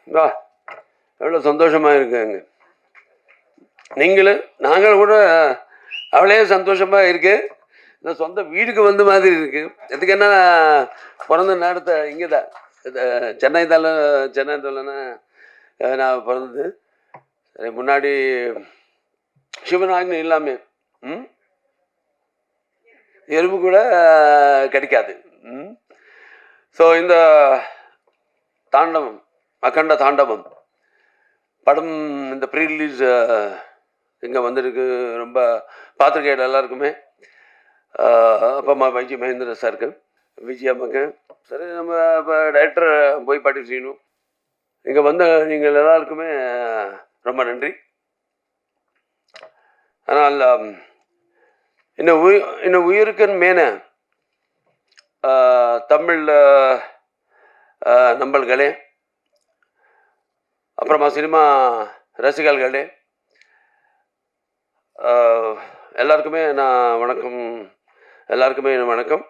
வா எவ்வளோ சந்தோஷமாக இருக்குங்க. நீங்களும் நாங்கள் கூட அவளே சந்தோஷமாக இருக்கு. இந்த சொந்த வீடுக்கு வந்த மாதிரி இருக்கு. எதுக்கு என்ன பிறந்த நேரத்தை இங்கே தான் சென்னை தானே நான் பிறந்தது. சரி முன்னாடி சிவனாகினு இல்லாமல் எறும்பு கூட கிடைக்காது. ஸோ இந்த தாண்டவம் அகண்ட தாண்டவம் படம் இந்த ப்ரீ ரிலீஸ் இங்கே வந்திருக்கு. ரொம்ப பார்த்துருக்கேன் எல்லாருக்குமே. அப்பா அம்மா வைஜி மகேந்திர சாருக்கு, விஜய் அம்மாக்கு. சரி நம்ம இப்போ டைரக்டர் போய் பாட்டி செய்யணும். இங்கே வந்த நீங்கள் எல்லாருக்குமே ரொம்ப நன்றி. ஆனால் இன்னும் உயிருக்குன்னு மேனே தமிழ் நம்பல்களே, அப்புறமா சினிமா ரசிகர்களே எல்லாருக்குமே நான் வணக்கம். எல்லாருக்குமே வணக்கம்.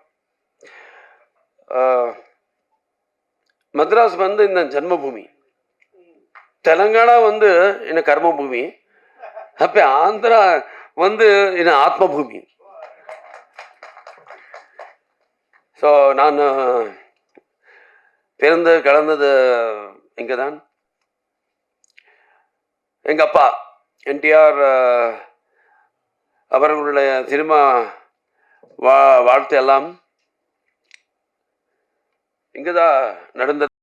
மദ്രാஸ் வந்து இந்த ஜன்மபூமி, தெலங்கானா வந்து என்ன கர்மபூமி, அப்போ ஆந்திரா வந்து என்ன ஆத்மபூமி. ஸோ நான் பிறந்து கலந்தது இங்கே தான். எங்கள் அப்பா என்டிஆர் அவர்களுடைய சினிமா வாழ்த்து எல்லாம் இங்கே தான் நடந்தது.